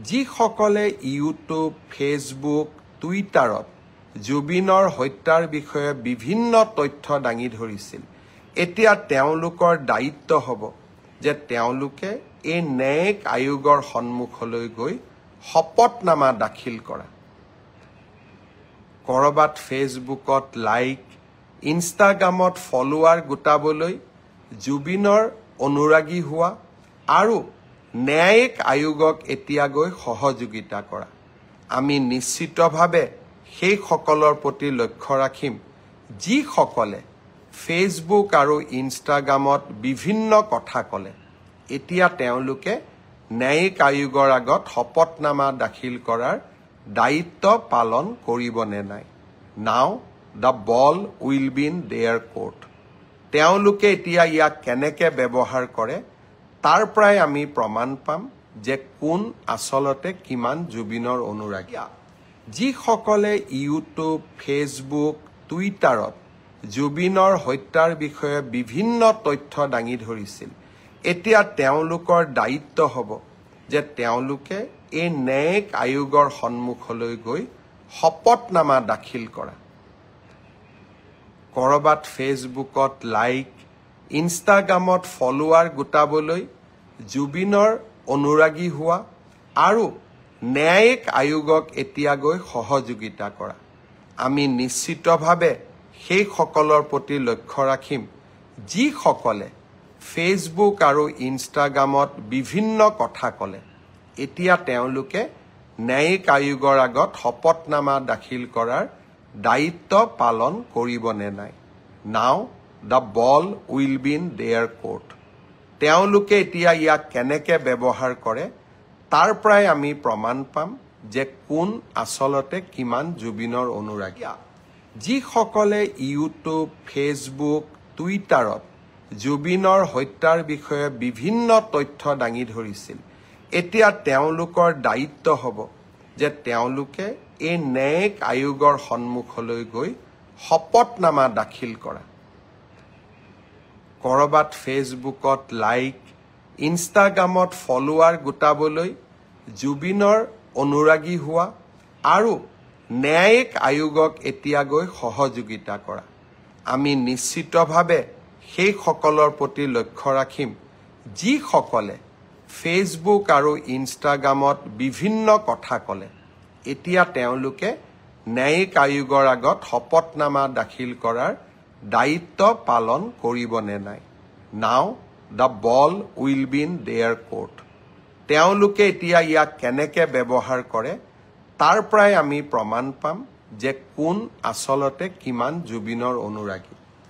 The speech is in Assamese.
যিসকলে ইউটিউব, ফেচবুক, টুইটাৰত জুবিনৰ হত্যাৰ বিষয়ে বিভিন্ন তথ্য দাঙি ধৰিছিল, এতিয়া তেওঁলোকৰ দায়িত্ব হ'ব যে তেওঁলোকে এই ন্যায়িক আয়োগৰ সন্মুখলৈ গৈ শপতনামা দাখিল কৰা। কৰবাত ফেচবুকত লাইক, ইনষ্টাগ্ৰামত ফলোৱাৰ গোটাবলৈ জুবিনৰ অনুৰাগী হোৱা আৰু ন্যায়িক আয়োগক এতিয়া গৈ সহযোগিতা কৰা। আমি নিশ্চিতভাৱে সেইসকলৰ প্ৰতি লক্ষ্য ৰাখিম যিসকলে ফেচবুক আৰু ইনষ্টাগ্ৰামত বিভিন্ন কথা ক'লে, এতিয়া তেওঁলোকে ন্যায়িক আয়োগৰ আগত শপতনামা দাখিল কৰাৰ দায়িত্ব পালন কৰিব নে নাই। নাও the ball will be in there court. তেওঁলোকে এতিয়া ইয়াক কেনেকৈ ব্যৱহাৰ কৰে তাৰ পৰাই আমি প্ৰমাণ পাম যে কোন আচলতে কিমান জুবিনৰ অনুৰাগী। যিসকলে ইউটিউব, ফেচবুক, টুইটাৰত জুবিনৰ হত্যাৰ বিষয়ে বিভিন্ন তথ্য দাঙি ধৰিছিল, এতিয়া তেওঁলোকৰ দায়িত্ব হ'ব যে তেওঁলোকে এই ন্যায়িক আয়োগৰ সন্মুখলৈ গৈ শপতনামা দাখিল কৰা। কৰবাত ফেচবুকত লাইক, ইনষ্টাগ্ৰামত ফলোৱাৰ গোটাবলৈ জুবিনৰ অনুৰাগী হোৱা আৰু ন্যায়িক আয়োগক এতিয়া গৈ সহযোগিতা কৰা। আমি নিশ্চিতভাৱে সেইসকলৰ প্ৰতি লক্ষ্য ৰাখিম যিসকলে ফেচবুক আৰু ইনষ্টাগ্ৰামত বিভিন্ন কথা ক'লে, এতিয়া তেওঁলোকে ন্যায়িক আয়োগৰ আগত শপতনামা দাখিল কৰাৰ দায়িত্ব পালন কৰিব নে নাই। নাও the ball will be in there court. তেওঁলোকে এতিয়া ইয়াক কেনেকৈ ব্যৱহাৰ কৰে তাৰ পৰাই আমি প্ৰমাণ পাম যে কোন আচলতে কিমান জুবিনৰ অনুৰাগী। যিসকলে ইউটিউব, ফেচবুক, টুইটাৰত জুবিনৰ হত্যাৰ বিষয়ে বিভিন্ন তথ্য দাঙি ধৰিছিল, এতিয়া তেওঁলোকৰ দায়িত্ব হ'ব যে তেওঁলোকে এই ন্যায়িক আয়োগৰ সন্মুখলৈ গৈ শপতনামা দাখিল কৰা। কৰবাত ফেচবুকত লাইক, ইনষ্টাগ্ৰামত ফলোৱাৰ গোটাবলৈ জুবিনৰ অনুৰাগী হোৱা আৰু ন্যায়িক আয়োগক এতিয়া গৈ সহযোগিতা কৰা। আমি নিশ্চিতভাৱে সেইসকলৰ প্ৰতি লক্ষ্য ৰাখিম যিসকলে ফেচবুক আৰু ইনষ্টাগ্ৰামত বিভিন্ন কথা ক'লে, এতিয়া তেওঁলোকে ন্যায়িক আয়োগৰ আগত শপতনামা দাখিল কৰাৰ দায়িত্ব পালন কৰিব নে নাই। নাও the ball will be in there court. তেওঁলোকে এতিয়া ইয়াক কেনেকৈ ব্যৱহাৰ কৰে তাৰ পৰাই আমি প্ৰমাণ পাম যে কোন আচলতে কিমান জুবিনৰ অনুৰাগী।